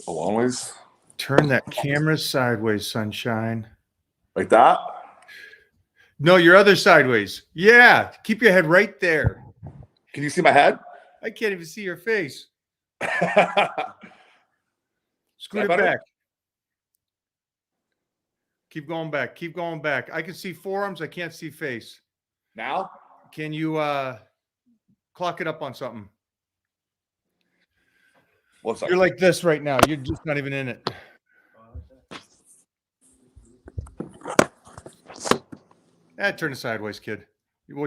Always. Turn that camera sideways, sunshine. Like that? No, your other sideways. Yeah, keep your head right there. Can you see my head? I can't even see your face. Scoot it better? back. Keep going back. Keep going back. I can see forearms. I can't see face. Now? Can you clock it up on something? What's You're like this right now. You're just not even in it. Turn it sideways, kid.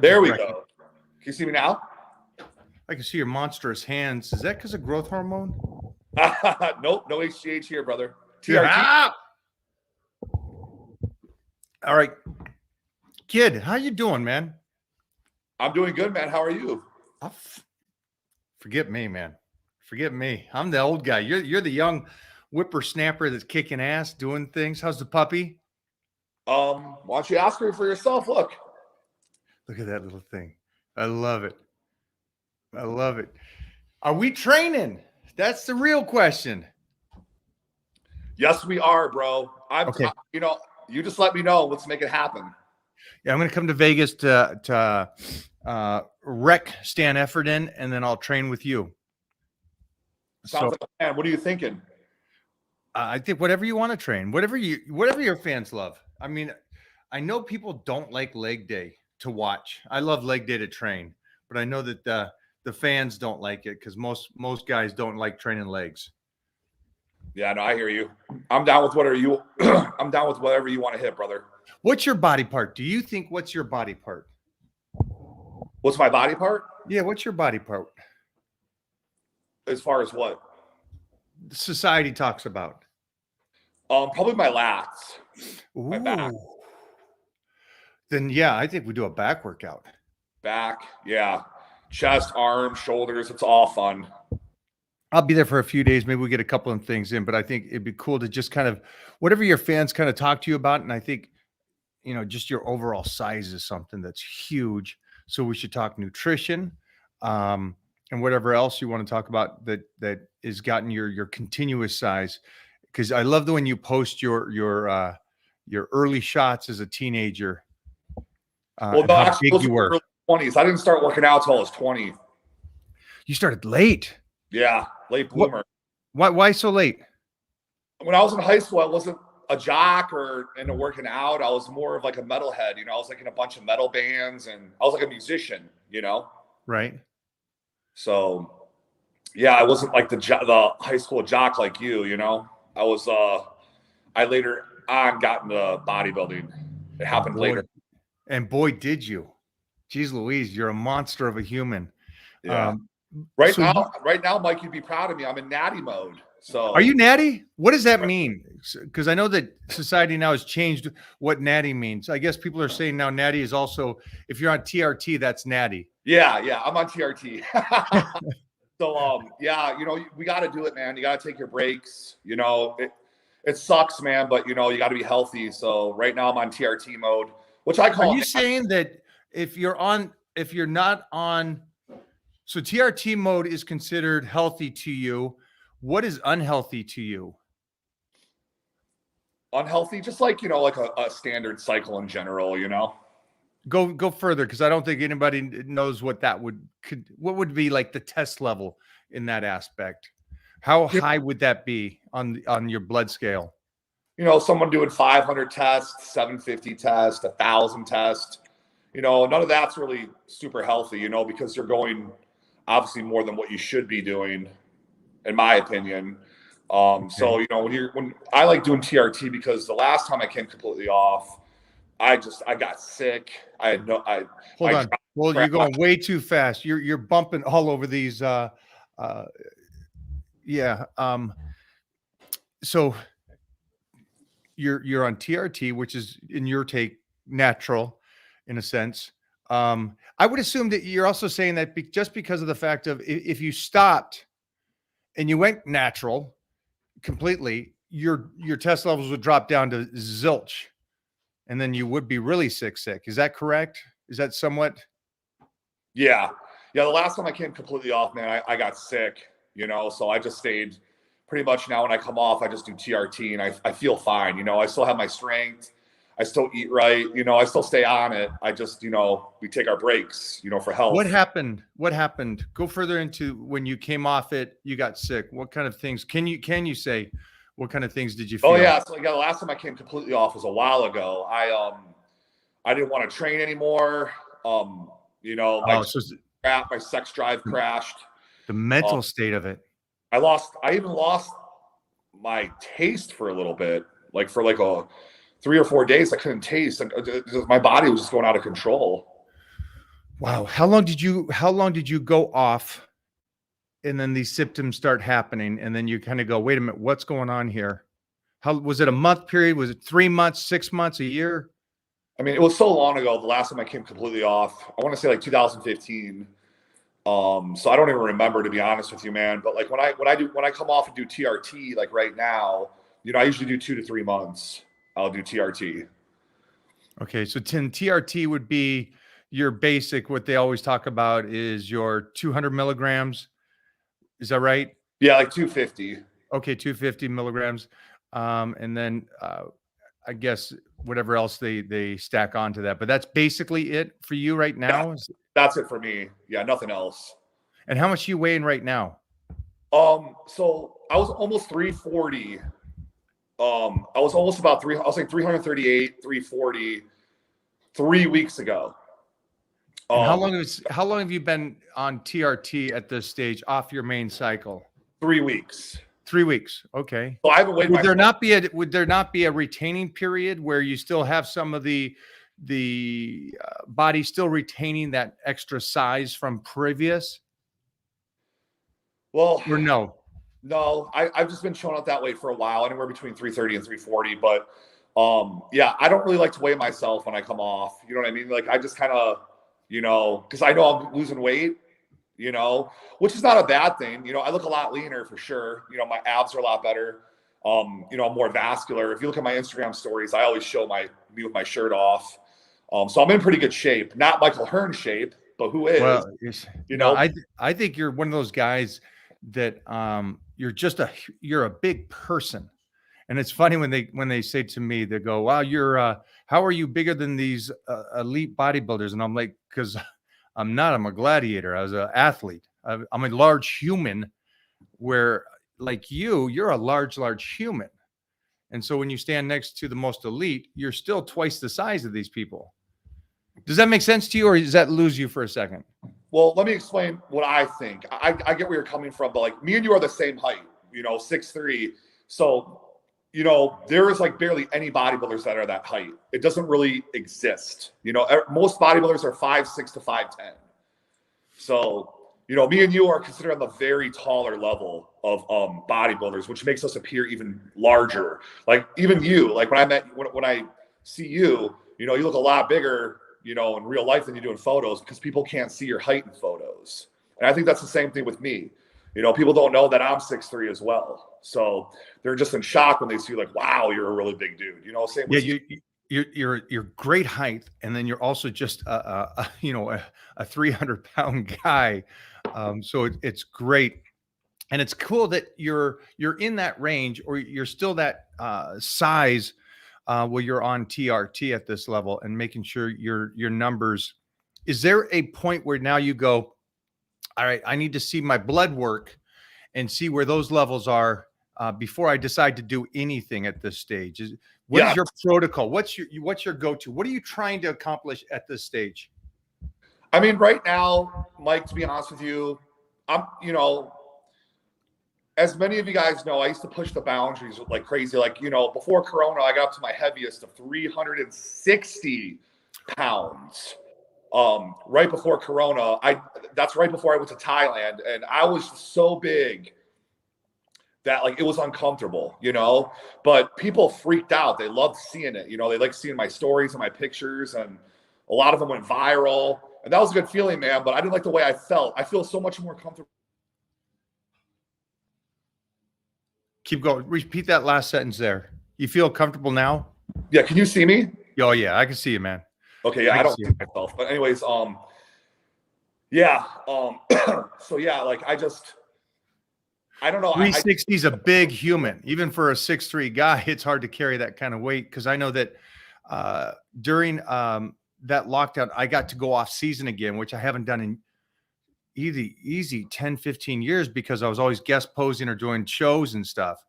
There we go. Can you see me now? I can see your monstrous hands. Is that because of growth hormone? Nope, no HGH here, brother. TRT. Ah! All right. Kid, how you doing, man? I'm doing good, man. How are you? Forget me, man. Forget me. I'm the old guy. You're the young whippersnapper that's kicking ass, doing things. How's the puppy? Why don't you ask her for yourself? Look at that little thing. I love it. I love it. Are we training? That's the real question. Yes, we are, bro. Okay. You just let me know. Let's make it happen. Yeah, I'm going to come to Vegas to wreck Stan Efferden, and then I'll train with you. Sounds like a plan. What are you thinking? I think whatever you want to train, whatever your fans love. I mean, I know people don't like leg day to watch. I love leg day to train, but I know that the fans don't like it because most guys don't like training legs. Yeah, no, I hear you. I'm down with whatever you. I'm down with whatever you want to hit, brother. What's your body part? Do you think what's your body part? What's my body part? Yeah, what's your body part? As far as what? Society talks about. Probably my lats. Ooh. My back. Then yeah, I think we do a back workout. Back, yeah. Chest, arms, shoulders, it's all fun. I'll be there for a few days. Maybe we get a couple of things in, but I think it'd be cool to just kind of whatever your fans kind of talk to you about. And I think, just your overall size is something that's huge. So we should talk nutrition, and whatever else you want to talk about that has gotten your continuous size. Because I love the when you post your early shots as a teenager. Well, no, actually, those were early 20s. I didn't start working out until I was 20. You started late. Yeah, late bloomer. Why so late? When I was in high school, I wasn't a jock or into working out. I was more of like a metalhead. I was like in a bunch of metal bands, and I was like a musician. Right. So, yeah, I wasn't like the high school jock like you. I was. I later on got into bodybuilding. It happened later. And boy, did you! Jeez Louise, you're a monster of a human. Yeah. Right now, Mike, you'd be proud of me. I'm in natty mode. So are you natty? What does that mean? Because I know that society now has changed what natty means. I guess people are saying now natty is also, if you're on TRT, that's natty. Yeah, I'm on TRT. So we got to do it, man. You got to take your breaks. It sucks, man, but you got to be healthy. So right now I'm on TRT mode, which I call. Are you saying that if you're not on, so TRT mode is considered healthy to you? What is unhealthy to you? Unhealthy, just like like a standard cycle in general. Go further, because I don't think anybody knows what that what would be like the test level in that aspect. How high would that be on your blood scale? Someone doing 500 tests, 750 tests, 1,000 tests. None of that's really super healthy. Because you're going obviously more than what you should be doing, in my opinion. Okay. So when I like doing TRT, because the last time I came completely off, I got sick. Hold on. Well, you're going way too fast. You're bumping all over these. Yeah. So you're on TRT, which is in your take natural, in a sense. I would assume that you're also saying that just because of the fact of if you stopped and you went natural completely, your test levels would drop down to zilch, and then you would be really sick. Is that correct? Is that somewhat? Yeah. The last time I came completely off, man, I got sick, so I just stayed pretty much now when I come off, I just do TRT and I feel fine. You know, I still have my strength. I still eat right. You know, I still stay on it. I just, you know, we take our breaks, you know, for health. What happened? What happened? Go further into when you came off it, you got sick. What kind of things can you say? What kind of things did you feel? Oh yeah. So yeah, the last time I came completely off was a while ago. I didn't want to train anymore. You know, my sex drive crashed. The mental state of it. I even lost my taste for a little bit, like for like 3 or 4 days. I couldn't taste. My body was just going out of control. Wow. How long did you go off and then these symptoms start happening? And then you kind of go, wait a minute, what's going on here? How was it a month period? Was it 3 months, 6 months, a year? I mean, it was so long ago. The last time I came completely off, I want to say like 2015. So I don't even remember, to be honest with you, man. But like when I come off and do TRT, like right now, you know, I usually do 2 to 3 months. I'll do TRT. Okay, so TRT would be your basic. What they always talk about is your 200 milligrams. Is that right? Yeah, like 250. Okay, 250 milligrams, and then I guess whatever else they stack onto that. But that's basically it for you right now. Yeah, that's it for me. Yeah, nothing else. And how much are you weighing right now? So I was almost 340. I was almost about I was like 338, 340 3 weeks ago. How long have you been on TRT at this stage off your main cycle? 3 weeks. 3 weeks. Okay. So I haven't weighed would there not be a retaining period where you still have some of the body still retaining that extra size from previous? Well, or no? No, I've just been showing up that way for a while, anywhere between 330 and 340. But yeah, I don't really like to weigh myself when I come off. You know what I mean? Like I just kind of, you know, because I know I'm losing weight, you know, which is not a bad thing. You know, I look a lot leaner for sure. You know, my abs are a lot better. You know, I'm more vascular. If you look at my Instagram stories, I always show me with my shirt off. So I'm in pretty good shape. Not Michael Hearn shape, but who is? Well, you know, I think you're one of those guys that you're a big person. And it's funny when they say to me, they go, wow, how are you bigger than these elite bodybuilders? And I'm like, because I'm a gladiator. I was an athlete. I'm a large human, where like you're a large human. And so when you stand next to the most elite, you're still twice the size of these people. Does that make sense to you, or does that lose you for a second? Well, let me explain what I think. I get where you're coming from, but like me and you are the same height, you know, 6'3". So, you know, there is like barely any bodybuilders that are that height. It doesn't really exist. You know, most bodybuilders are 5'6" to 5'10". So, you know, me and you are considered on the very taller level of bodybuilders, which makes us appear even larger. Like even you, like when I see you, you know, you look a lot bigger, you know, in real life than you do in photos, because people can't see your height in photos. And I think that's the same thing with me. You know, people don't know that I'm 6'3" as well. So they're just in shock when they see like, wow, you're a really big dude. You know, same with you're great height, and then you're also just a 300-pound guy. So it's great. And it's cool that you're in that range, or you're still that size where you're on TRT at this level and making sure your numbers. Is there a point where now you go, all right, I need to see my blood work and see where those levels are before I decide to do anything at this stage? What is your protocol? What's your go-to? What are you trying to accomplish at this stage? I mean, right now, Mike, to be honest with you, you know, as many of you guys know, I used to push the boundaries like crazy. Like, you know, before Corona, I got up to my heaviest of 360 pounds. Right before Corona, that's right before I went to Thailand, and I was so big that like it was uncomfortable, you know. But people freaked out. They loved seeing it. You know, they like seeing my stories and my pictures, and a lot of them went viral. And that was a good feeling, man. But I didn't like the way I felt. I feel so much more comfortable. Keep going. Repeat that last sentence there. You feel comfortable now? Yeah. Can you see me? Oh yeah, I can see you, man. Okay. Yeah, I don't see myself. But anyways, yeah. So yeah, like I I don't know. 360 is a big human. Even for a 6'3" guy, it's hard to carry that kind of weight. Because I know that during that lockdown, I got to go off season again, which I haven't done in easy 10, 15 years because I was always guest posing or doing shows and stuff.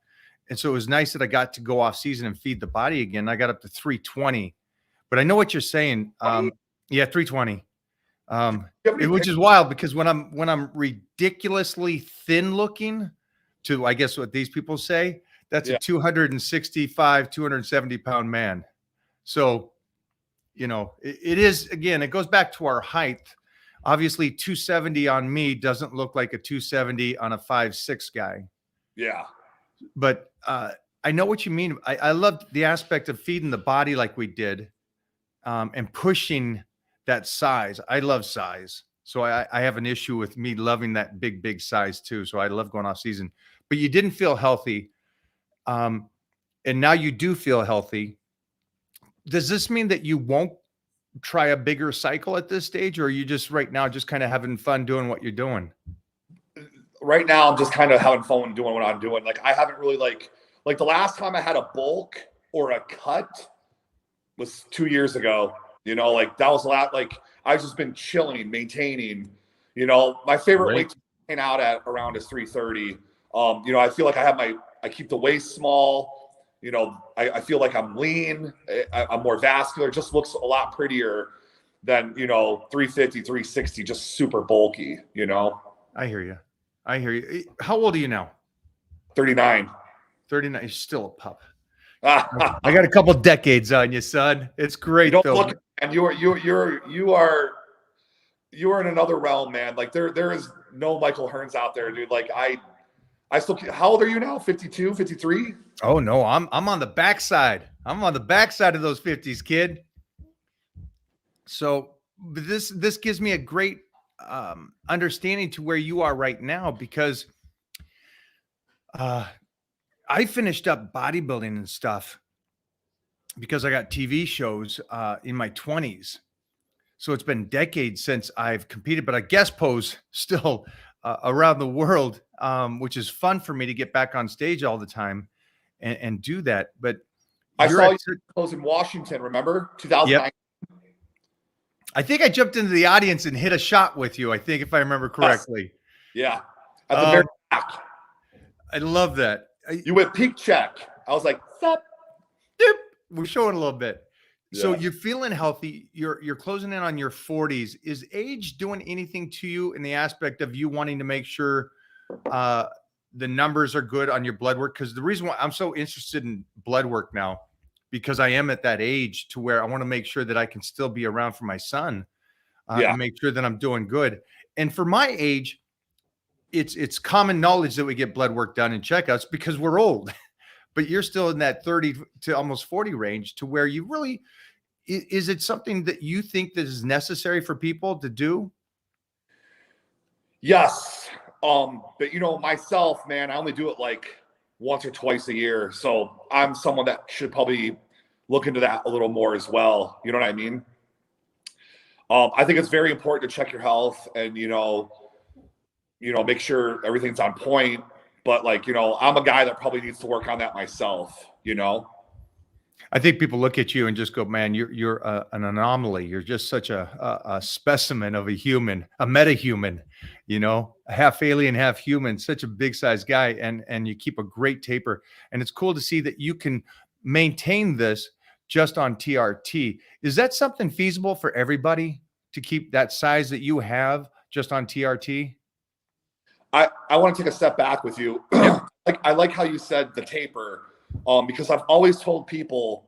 And so it was nice that I got to go off season and feed the body again. I got up to 320. But I know what you're saying. Yeah, 320. Which is wild because when I'm ridiculously thin looking to, I guess what these people say, that's a 265, 270 pound man. So, it is, again, it goes back to our height. Obviously 270 on me doesn't look like a 270 on a 5'6" guy. Yeah. But I know what you mean. I loved the aspect of feeding the body like we did, and pushing that size. I love size. So I have an issue with me loving that big size too. So I love going off season. But you didn't feel healthy. And now you do feel healthy. Does this mean that you won't try a bigger cycle at this stage? Or are you just right now just kind of having fun doing what you're doing? Right now, I'm just kind of having fun doing what I'm doing. Like I haven't really like the last time I had a bulk or a cut was 2 years ago. Like that was a lot. Like I've just been chilling, maintaining. My favorite weight to hang out at around is 330. I feel like I keep the waist small. I feel like I'm lean. I'm more vascular. It just looks a lot prettier than 350, 360, just super bulky. I hear you. How old are you now? 39. 39. You're still a pup. I got a couple decades on you, son. It's great. You don't look, and you are in another realm, man. Like there is no Michael Hearns out there, dude. Like I still. How old are you now? 52, 53? Oh no, I'm on the backside. I'm on the backside of those 50s, kid. So this gives me a great understanding to where you are right now, because I finished up bodybuilding and stuff because I got TV shows in my 20s. So it's been decades since I've competed, but I guest pose still around the world, which is fun for me to get back on stage all the time and do that. But I saw you pose in Washington, remember? 2009. Yep. I think I jumped into the audience and hit a shot with you, I think, if I remember correctly. Yeah. At the very back. I love that. You went peak check. I was like, sup? We're showing a little bit. Yeah. So you're feeling healthy. You're closing in on your 40s. Is age doing anything to you in the aspect of you wanting to make sure the numbers are good on your blood work? Because the reason why I'm so interested in blood work now, because I am at that age to where I want to make sure that I can still be around for my son and make sure that I'm doing good. And for my age, it's common knowledge that we get blood work done and checkups because we're old. But you're still in that 30 to almost 40 range to where you really, is it something that you think that is necessary for people to do? Yes. But myself, man, I only do it like once or twice a year. So I'm someone that should probably look into that a little more as well. You know what I mean? I think it's very important to check your health and, make sure everything's on point. But I'm a guy that probably needs to work on that myself, I think people look at you and just go, man, you're an anomaly. You're just such a specimen of a human, a metahuman, a half alien, half human, such a big size guy. And you keep a great taper. And it's cool to see that you can maintain this just on TRT. Is that something feasible for everybody to keep that size that you have just on TRT? I want to take a step back with you. I like how you said the taper, because I've always told people,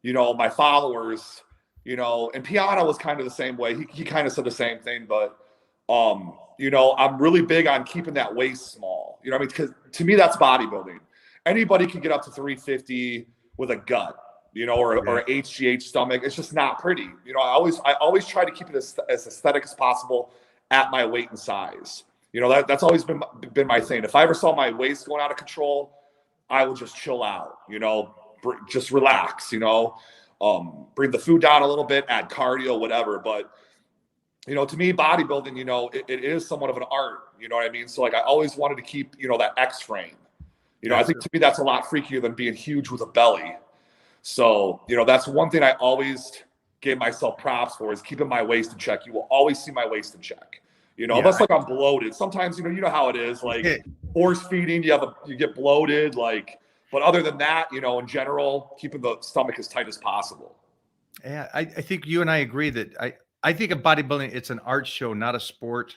my followers, and Piana was kind of the same way. He kind of said the same thing, but, I'm really big on keeping that waist small, because to me, that's bodybuilding. Anybody can get up to 350 with a gut, or an HGH stomach. It's just not pretty. I always try to keep it as aesthetic as possible at my weight and size. That's always been my thing. If I ever saw my waist going out of control, I would just chill out, just relax, bring the food down a little bit, add cardio, whatever. But to me, bodybuilding, it is somewhat of an art, you know what I mean? So like, I always wanted to keep, that X frame, I Yes. think to me, that's a lot freakier than being huge with a belly. So, that's one thing I always gave myself props for, is keeping my waist in check. You will always see my waist in check, Yeah. unless like I'm bloated. Sometimes, you know how it is, like force feeding, you get bloated, like, but other than that, in general, keeping the stomach as tight as possible. Yeah, I think you and I agree that I think of bodybuilding, it's an art show, not a sport.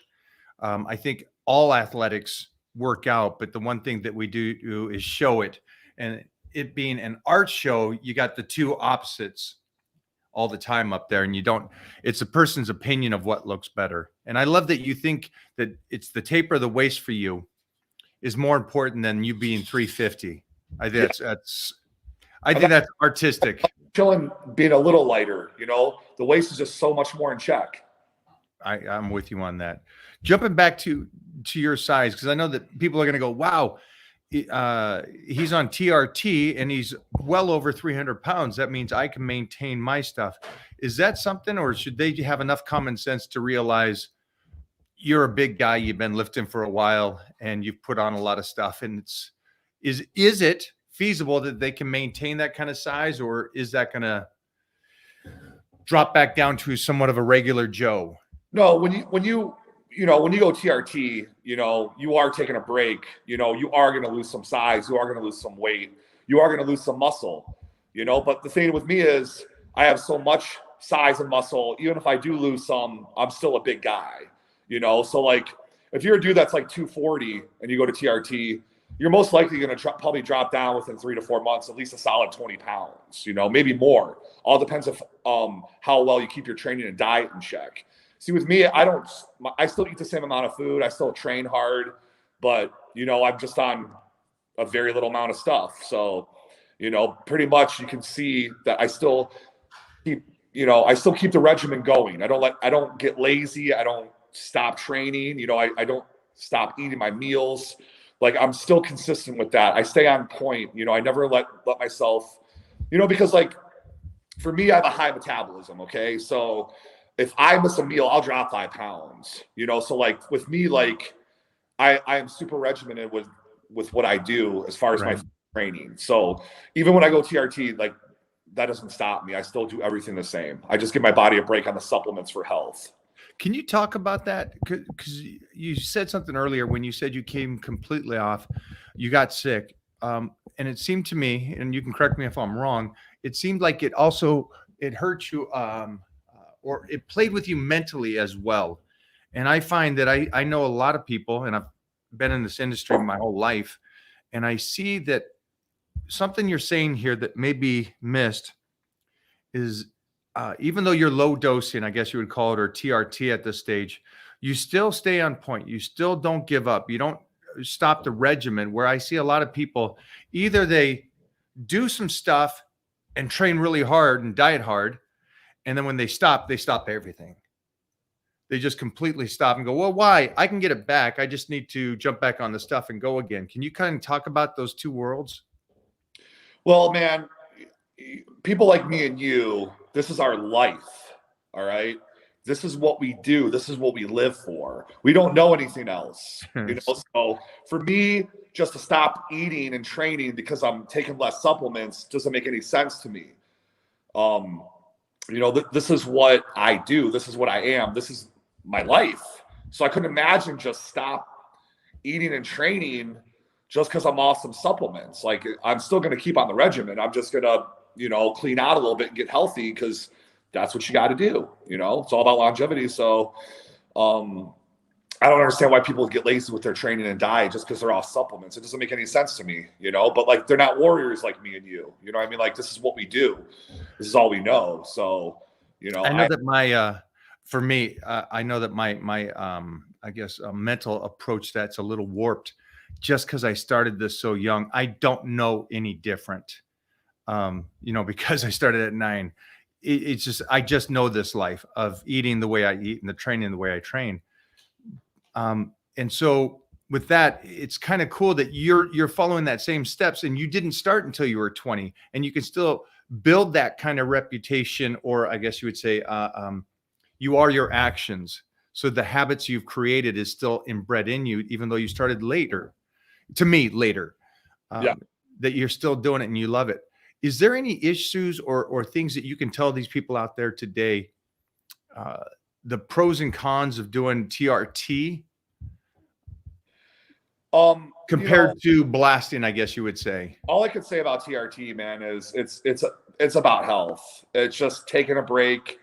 I think all athletics work out, but the one thing that we do is show it. And it being an art show, you got the two opposites all the time up there, and it's a person's opinion of what looks better. And I love that you think that it's the taper of the waist for you is more important than you being 350. I think that's artistic. Chilling, being a little lighter, the waist is just so much more in check. I'm with you on that. Jumping back to your size, because I know that people are going to go, wow, he's on TRT and he's well over 300 pounds. That means I can maintain my stuff. Is that something, or should they have enough common sense to realize you're a big guy, you've been lifting for a while, and you've put on a lot of stuff, and is it feasible that they can maintain that kind of size, or is that going to drop back down to somewhat of a regular Joe? No, when you go TRT, you are taking a break. You are going to lose some size. You are going to lose some weight. You are going to lose some muscle. But the thing with me is I have so much size and muscle. Even if I do lose some, I'm still a big guy. So like if you're a dude that's like 240 and you go to TRT, you're most likely going to probably drop down within 3 to 4 months, at least a solid 20 pounds. Maybe more. All depends if how well you keep your training and diet in check. See, with me, I still eat the same amount of food. I still train hard, but, I'm just on a very little amount of stuff. So, pretty much you can see that I still keep the regimen going. I don't get lazy. I don't stop training. I don't stop eating my meals. Like, I'm still consistent with that. I stay on point. I never let myself, because like for me, I have a high metabolism. Okay. So if I miss a meal, I'll drop 5 pounds, so like with me, like I am super regimented with what I do as far as my training. So even when I go TRT, like that doesn't stop me. I still do everything the same. I just give my body a break on the supplements for health. Can you talk about that? Because you said something earlier when you said you came completely off, you got sick. And it seemed to me, and you can correct me if I'm wrong, it seemed like it hurt you, or it played with you mentally as well. And I find that I know a lot of people, and I've been in this industry my whole life, and I see that something you're saying here that may be missed is even though you're low dosing, I guess you would call it, or TRT at this stage, you still stay on point. You still don't give up. You don't stop the regimen, where I see a lot of people, either they do some stuff and train really hard and diet hard, and then when they stop everything. They just completely stop and go, well, why? I can get it back. I just need to jump back on the stuff and go again. Can you kind of talk about those two worlds? Well, man, people like me and you, this is our life. All right. This is what we do. This is what we live for. We don't know anything else. So for me, just to stop eating and training because I'm taking less supplements doesn't make any sense to me. This is what I do. This is what I am. This is my life. So I couldn't imagine just stop eating and training just because I'm off some supplements. Like, I'm still going to keep on the regimen. I'm just going to, clean out a little bit and get healthy because that's what you got to do. It's all about longevity. So I don't understand why people get lazy with their training and diet just because they're off supplements. It doesn't make any sense to me, but like, they're not warriors like me and you, what I mean? Like, this is what we do. This is all we know. So, I know that for me, I know that my I guess a mental approach that's a little warped just because I started this so young. I don't know any different, because I started at 9. It's just, I just know this life of eating the way I eat and the training the way I train. And so with that, it's kind of cool that you're following that same steps, and you didn't start until you were 20, and you can still build that kind of reputation, or I guess you would say, you are your actions. So the habits you've created is still inbred in you, even though you started later. To me, later, Yeah. that you're still doing it and you love it. Is there any issues or things that you can tell these people out there today, uh, the pros and cons of doing TRT compared to blasting, I guess you would say? All I could say about TRT, man, is it's about health. It's just taking a break,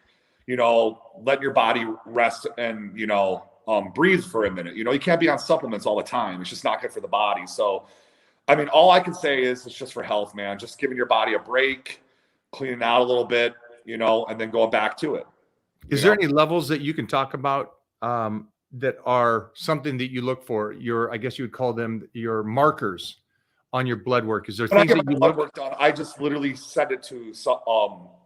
letting your body rest and, breathe for a minute. You can't be on supplements all the time. It's just not good for the body. So, I mean, all I can say is it's just for health, man. Just giving your body a break, cleaning out a little bit, and then going back to it. Is there any levels that you can talk about that are something that you look for? I guess you would call them your markers on your blood work. Is there things that you blood work done? I just literally send it to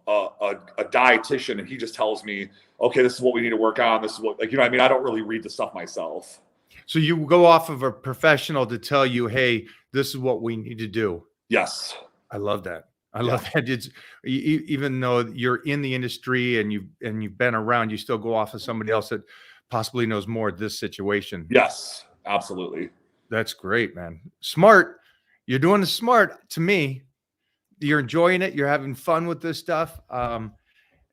a dietitian, and he just tells me, okay, this is what we need to work on. This is what, I mean, I don't really read the stuff myself. So you go off of a professional to tell you, hey, this is what we need to do. Yes. I love that. I love that. It's even though you're in the industry and you've been around, you still go off of somebody else that possibly knows more of this situation. Yes, absolutely. That's great, man. Smart. You're doing the smart to me. You're enjoying it. You're having fun with this stuff.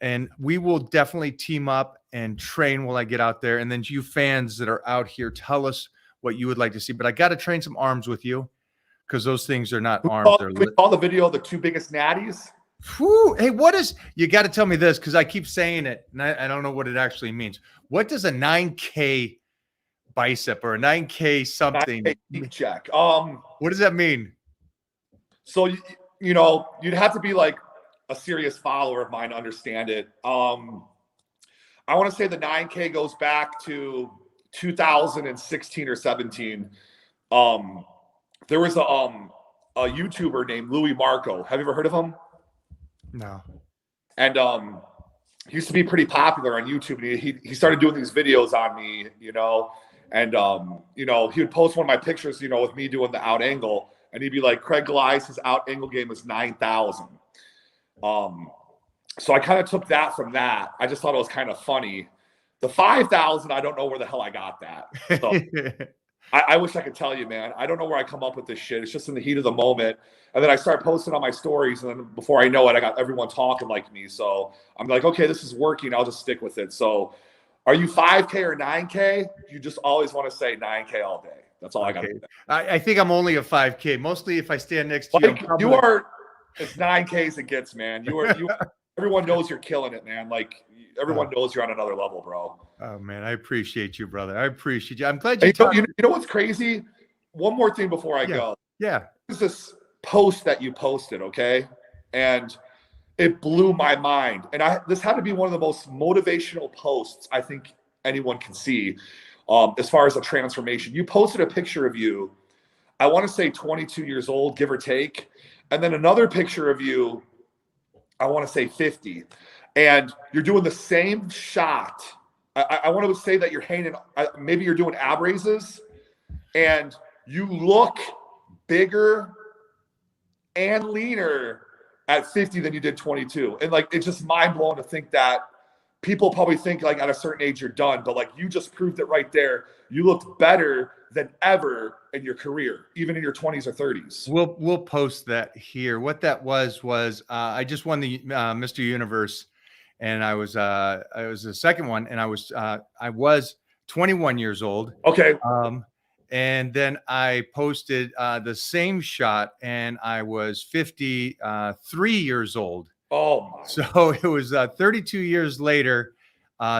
And we will definitely team up and train while I get out there. And then you fans that are out here, tell us what you would like to see. But I got to train some arms with you, because those things are not arms. We saw the video of the 2 biggest natties. Whew. Hey, you got to tell me this, because I keep saying it and I don't know what it actually means. What does a 9K bicep or a 9K something 9K check? What does that mean? So, you'd have to be like a serious follower of mine to understand it. I want to say the 9K goes back to 2016 or 17. There was a YouTuber named Louis Marco. Have you ever heard of him? No. And he used to be pretty popular on YouTube. And he started doing these videos on me, and he would post one of my pictures, with me doing the out angle, and he'd be like, Craig Goliath's out angle game is 9,000. So I kind of took that from that. I just thought it was kind of funny. The 5,000, I don't know where the hell I got that. So I wish I could tell you, man. I don't know where I come up with this shit. It's just in the heat of the moment. And then I start posting on my stories. And then before I know it, I got everyone talking like me. So I'm like, okay, this is working. I'll just stick with it. So are you 5K or 9K? You just always want to say 9K all day. That's all I got to say. I think I'm only a 5K. Mostly if I stand next to you. You are, it's 9Ks it gets, man. Everyone knows you're killing it, man. Like, everyone knows you're on another level, bro. Oh, man, I appreciate you, brother. I appreciate you. I'm glad you you know what's crazy? One more thing before I go. Yeah. There's this post that you posted, okay? And it blew my mind. And this had to be one of the most motivational posts I think anyone can see as far as a transformation. You posted a picture of you, I want to say 22 years old, give or take. And then another picture of you, I want to say 50. And you're doing the same shot. I want to say that you're hanging, maybe you're doing ab raises, and you look bigger and leaner at 50 than you did 22. And like, it's just mind blowing to think that people probably think like at a certain age you're done, but like you just proved it right there. You looked better than ever in your career, even in your 20s or 30s. We'll post that here. What that was I just won the Mr. Universe, and I was the second one, and I was 21 years old. Okay. And then I posted the same shot, and I was 53 years old. Oh my. So it was 32 years later,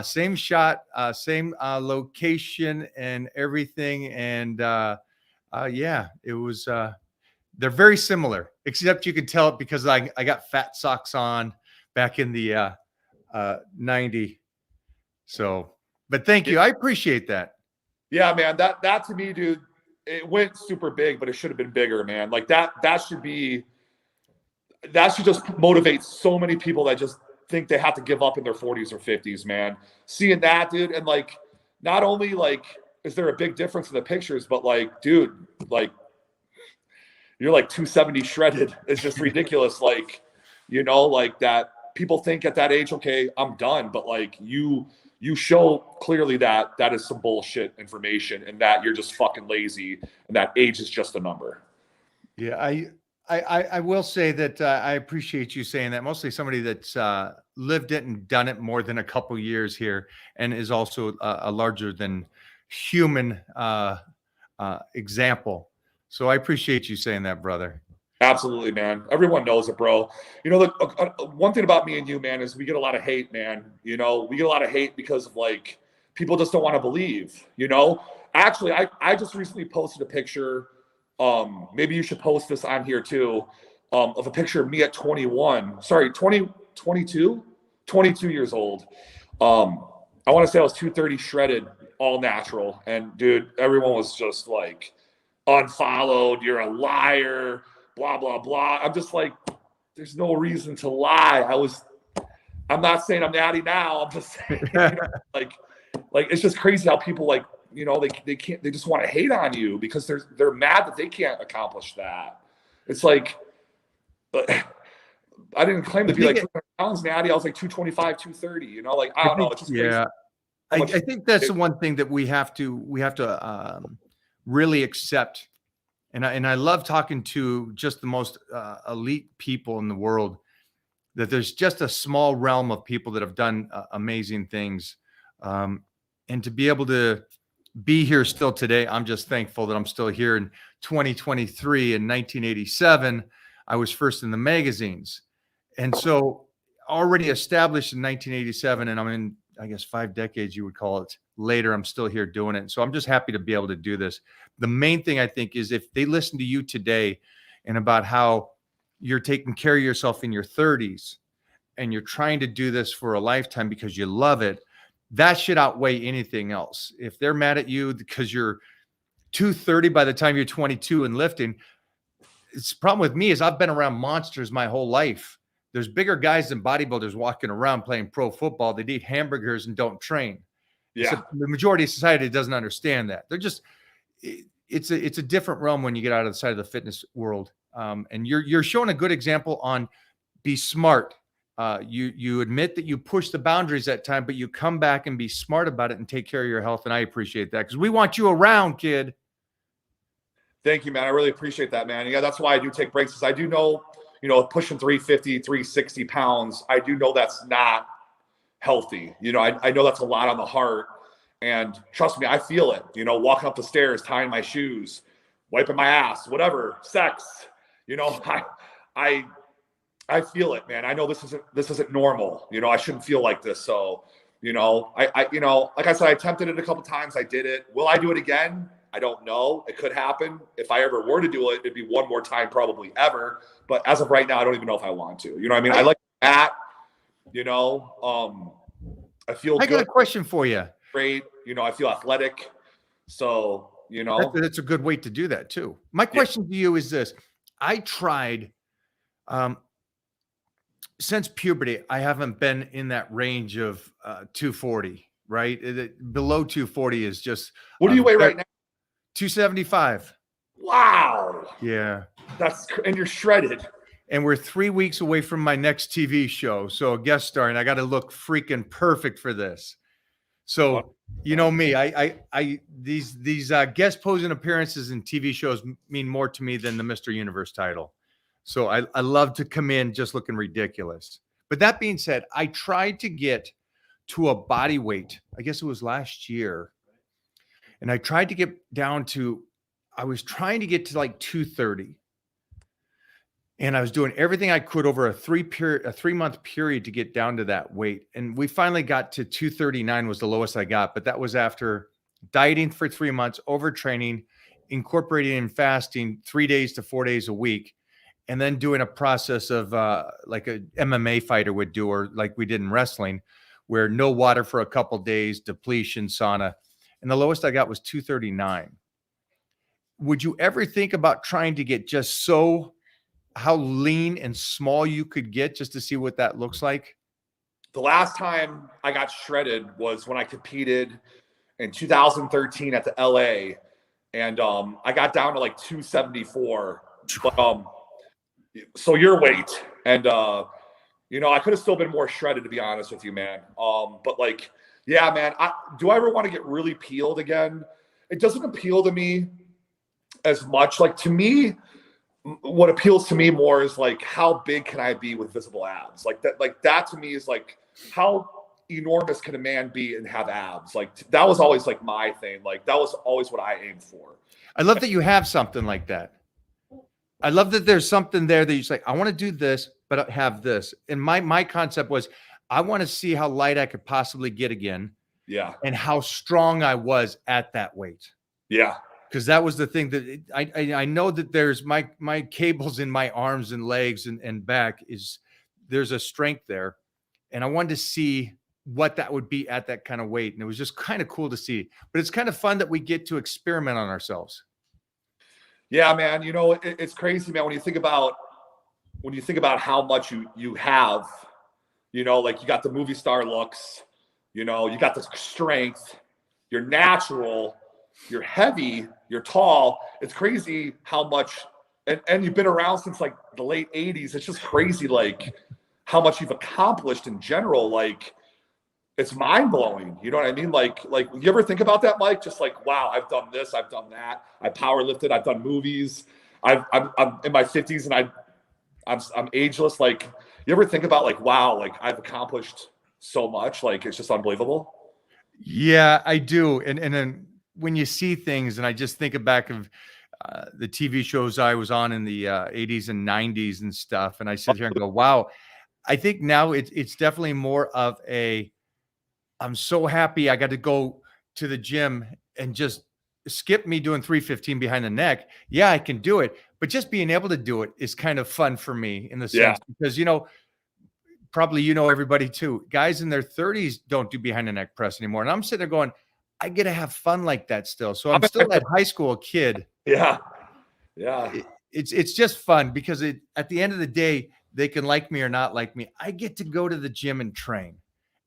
same shot, same location and everything. And yeah, it was, they're very similar, except you can tell it because I got fat socks on back in the 90. So, but thank you. I appreciate that. Yeah, man, that to me, dude, it went super big, but it should have been bigger, man. Like that should just motivate so many people that just think they have to give up in their 40s or 50s, man. Seeing that, dude, and like, not only like, is there a big difference in the pictures, but like, dude, like, you're like 270 shredded. It's just ridiculous. Like, like that people think at that age, okay, I'm done. But like you you show clearly that that is some bullshit information and that you're just fucking lazy and that age is just a number. Yeah, I will say that I appreciate you saying that. Mostly somebody that's lived it and done it more than a couple years here, and is also a larger than human example. So I appreciate you saying that, brother. Absolutely, man. Everyone knows it, bro. You know, one thing about me and you, man, is we get a lot of hate, man. You know, we get a lot of hate because of like people just don't want to believe, you know? Actually, I just recently posted a picture. Maybe you should post this on here too, of a picture of me at 21. Sorry, 22 years old. I want to say I was 230 shredded, all natural. And dude, everyone was just like, unfollowed, you're a liar, blah blah blah. I'm just like, there's no reason to lie. I'm not saying I'm natty now. I'm just saying, you know, like it's just crazy how people like, you know, they can't, they just want to hate on you because they're mad that they can't accomplish that. It's like, I didn't claim to be like 200 pounds natty. I was like 225, 230, you know, like, I don't know. It's just crazy. Yeah. I think that's the one thing that we have to really accept. And I love talking to just the most elite people in the world, that there's just a small realm of people that have done amazing things. And to be able to be here still today, I'm just thankful that I'm still here in 2023. In 1987, I was first in the magazines. And so already established in 1987, and I'm in, I guess, 5 decades, you would call it, later, I'm still here doing it. So I'm just happy to be able to do this. The main thing I think is if they listen to you today and about how you're taking care of yourself in your 30s and you're trying to do this for a lifetime because you love it, that should outweigh anything else. If they're mad at you because you're 230 by the time you're 22 and lifting, it's the problem with me is I've been around monsters my whole life. There's bigger guys than bodybuilders walking around playing pro football. They eat hamburgers and don't train. Yeah. So the majority of society doesn't understand that. They're just, it's a different realm when you get out of the side of the fitness world. And you're showing a good example on be smart. You admit that you push the boundaries at time, but you come back and be smart about it and take care of your health. And I appreciate that because we want you around, kid. Thank you, man. I really appreciate that, man. Yeah, that's why I do take breaks, because I do know, you know, pushing 350, 360 pounds, I do know that's not healthy. You know, I know that's a lot on the heart. And trust me, I feel it. You know, walking up the stairs, tying my shoes, wiping my ass, whatever, sex. You know, I feel it, man. I know this isn't normal. You know, I shouldn't feel like this. So, you know, I you know, like I said, I attempted it a couple times. I did it. Will I do it again? I don't know. It could happen. If I ever were to do it, it'd be one more time, probably ever. But as of right now, I don't even know if I want to. You know what I mean? I like that. You know, I feel I good. got a question for you. Great. You know, I feel athletic. So, you know. That's a good way to do that too. My question to you is this. I tried, since puberty, I haven't been in that range of 240, right? Below 240 is just. What do you weigh right now? 275. Wow. Yeah. And you're shredded. And we're 3 weeks away from my next TV show. So a guest star, and I got to look freaking perfect for this. So, you know me, these guest posing appearances in TV shows mean more to me than the Mr. Universe title. So I love to come in just looking ridiculous. But that being said, I tried to get to a body weight. I guess it was last year. And I tried to get down to, I was trying to get to like 230. And I was doing everything I could over a 3-month period to get down to that weight. And we finally got to 239 was the lowest I got. But that was after dieting for 3 months, overtraining, incorporating in fasting 3 days to 4 days a week, and then doing a process of like a MMA fighter would do, or like we did in wrestling, where no water for a couple days, depletion, sauna. And the lowest I got was 239. Would you ever think about trying to get just how lean and small you could get just to see what that looks like? The last time I got shredded was when I competed in 2013 at the LA. And I got down to like 274. But so your weight. And you know, I could have still been more shredded, to be honest with you, man. But like Yeah, man. Do I ever want to get really peeled again? It doesn't appeal to me as much. Like, to me, what appeals to me more is like, how big can I be with visible abs? Like that to me is like, how enormous can a man be and have abs? Like, that was always like my thing. Like, that was always what I aimed for. I love that you have something like that. I love that there's something there that you say, I want to do this, but I have this. And my concept was, I want to see how light I could possibly get again. Yeah. And how strong I was at that weight. Yeah. Because that was the thing that I know that there's my cables in my arms and legs and back is there's a strength there. And I wanted to see what that would be at that kind of weight. And it was just kind of cool to see, but it's kind of fun that we get to experiment on ourselves. Yeah, man. You know, it's crazy, man. When you think about how much you have, you know, like you got the movie star looks, you know, you got the strength, you're natural, you're heavy, you're tall. It's crazy how much, and you've been around since like the late 80s. It's just crazy, like how much you've accomplished in general. Like, it's mind blowing. You know what I mean? Like you ever think about that, Mike? Just like, wow, I've done this, I've done that. I power lifted, I've done movies. I'm in my 50s and I'm ageless. Like, you ever think about like, wow, like I've accomplished so much? Like, it's just unbelievable. Yeah, I do. And then when you see things, and I just think back of the TV shows I was on in the 80s and 90s and stuff, and I sit here and go, wow. I think now it's definitely more of a, I'm so happy I got to go to the gym and just skip me doing 315 behind the neck. Yeah, I can do it. But just being able to do it is kind of fun for me in the sense because, you know, probably, you know, everybody too, guys in their 30s don't do behind the neck press anymore. And I'm sitting there going, I get to have fun like that still. So I'm still that high school kid. Yeah. Yeah. It's just fun because at the end of the day, they can like me or not like me. I get to go to the gym and train.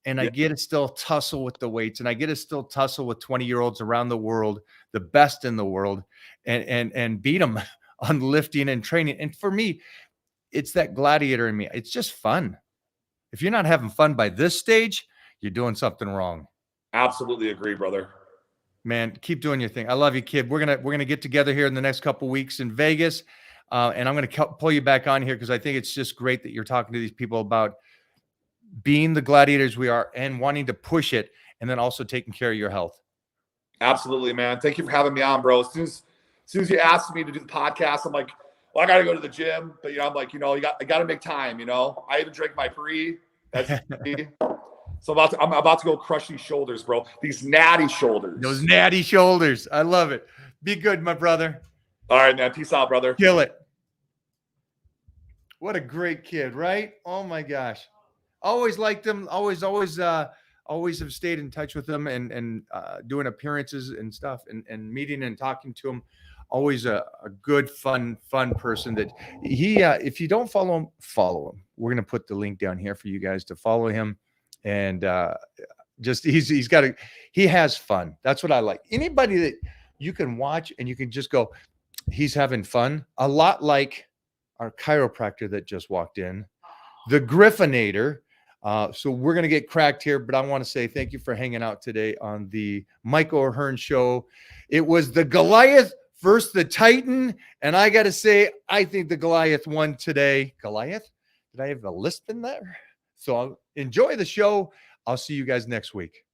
And I get to still tussle with the weights, and I get to still tussle with 20-year-olds around the world, the best in the world, and beat them on lifting and training. And for me, it's that gladiator in me. It's just fun. If you're not having fun by this stage, you're doing something wrong. Absolutely agree, brother. Man, keep doing your thing. I love you, kid. We're gonna get together here in the next couple of weeks in Vegas, and I'm gonna pull you back on here because I think it's just great that you're talking to these people about being the gladiators we are and wanting to push it, and then also taking care of your health. Absolutely, man. Thank you for having me on, bro. As soon as you asked me to do the podcast, I'm like, well, I got to go to the gym, but, you know, I'm like, you know, I got to make time, you know. I even drank my pre. So I'm about to go crush these shoulders, bro. These natty shoulders. Those natty shoulders. I love it. Be good, my brother. All right, man. Peace out, brother. Kill it. What a great kid, right? Oh my gosh. Always liked him. Always have stayed in touch with him and doing appearances and stuff and meeting and talking to him. Always a good, fun person that he, if you don't follow him. We're going to put the link down here for you guys to follow him. And just, he has fun. That's what I like. Anybody that you can watch and you can just go, he's having fun. A lot like our chiropractor that just walked in, the Griffinator. So we're going to get cracked here, but I want to say thank you for hanging out today on the Mike O'Hearn Show. It was the Goliath versus the Titan. And I got to say, I think the Goliath won today. Goliath? Did I have a lisp in there? So enjoy the show. I'll see you guys next week.